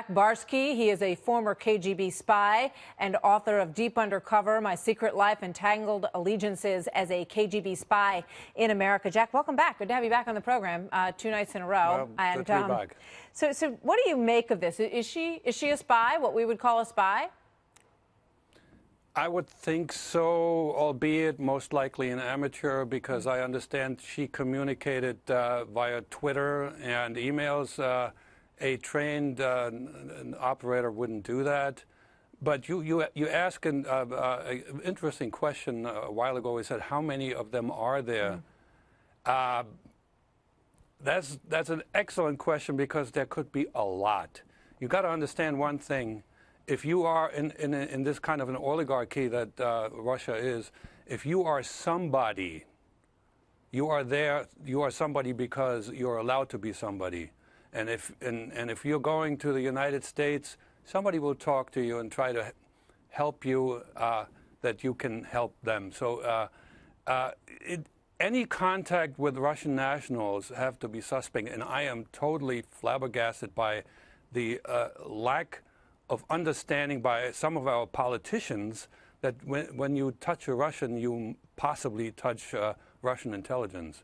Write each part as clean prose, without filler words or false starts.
Barsky. He is a former KGB spy and author of Deep Undercover, My Secret Life and Tangled Allegiances as a KGB Spy in America. Jack, welcome back. Good to have you back on the program 2 nights in a row. Well, good to be back. So what do you make of this? Is she a spy, what we would call a spy? I would think so, albeit most likely an amateur, because I understand she communicated via Twitter and emails. A trained an operator wouldn't do that. But you asked an interesting question a while ago. We said, how many of them are there? That's an excellent question, because there could be a lot. You got to understand one thing. If you are in this kind of an oligarchy that Russia is, if you are somebody, you are there. You are somebody because you're allowed to be somebody. And if you're going to the United States, somebody will talk to you and try to help you that you can help them. So any contact with Russian nationals have to be suspect. And I am totally flabbergasted by the lack of understanding by some of our politicians that when you touch a Russian, you possibly touch Russian intelligence.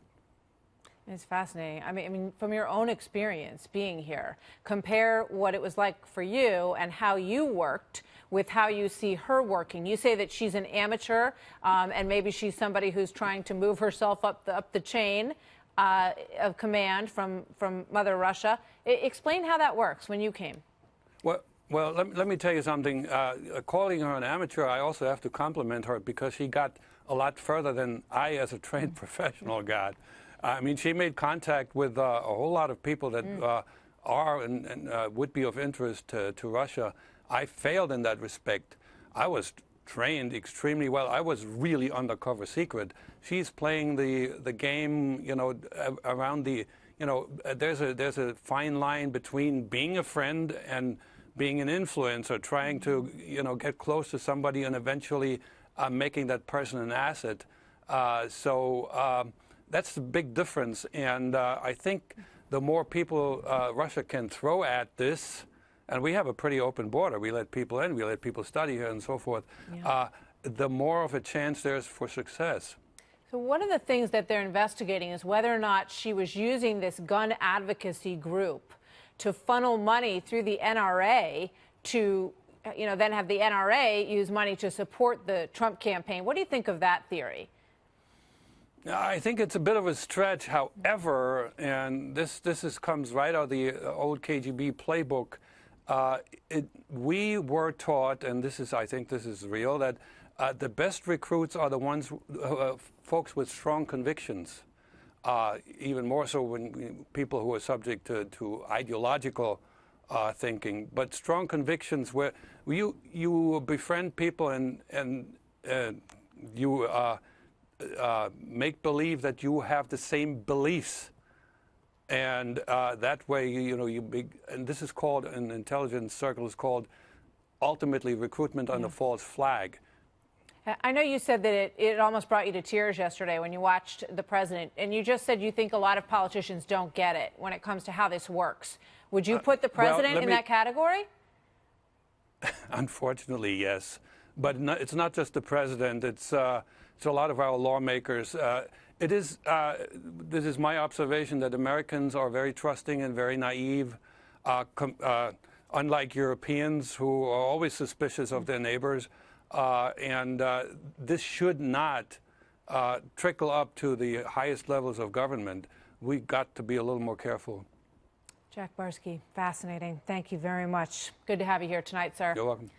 It's fascinating. I mean, from your own experience being here, compare what it was like for you and how you worked with how you see her working. You say that she's an amateur, and maybe she's somebody who's trying to move herself up the chain of command from Mother Russia. Explain how that works when you came. Well, let me tell you something. Calling her an amateur, I also have to compliment her, because she got a lot further than I, as a trained professional, got. I mean, she made contact with a whole lot of people that are and would be of interest to Russia. I failed in that respect. I was trained extremely well. I was really undercover secret. She's playing the game, you know, around the, you know, there's a fine line between being a friend and being an influencer, trying to, you know, get close to somebody and eventually making that person an asset. That's the big difference, and I think the more people Russia can throw at this, and we have a pretty open border, we let people in, we let people study here and so forth, the more of a chance there's for success. So one of the things that they're investigating is whether or not she was using this gun advocacy group to funnel money through the NRA to, you know, then have the NRA use money to support the Trump campaign. What do you think of that theory? I think it's a bit of a stretch, however, and this comes right out of the old KGB playbook. We were taught, and I think this is real, that the best recruits are the ones, folks with strong convictions. Even more so when people who are subject to ideological thinking, but strong convictions where you befriend people and you make believe that you have the same beliefs, and that way and this is called, in intelligence circles, called ultimately recruitment under false flag. I know you said that it almost brought you to tears yesterday when you watched the president, and you just said you think a lot of politicians don't get it when it comes to how this works. Would you put the president in that category? Unfortunately, yes. But it's not just the president. It's a lot of our lawmakers. This is my observation, that Americans are very trusting and very naive, unlike Europeans, who are always suspicious of their neighbors. This should not trickle up to the highest levels of government. We've got to be a little more careful. Jack Barsky, fascinating. Thank you very much. Good to have you here tonight, sir. You're welcome.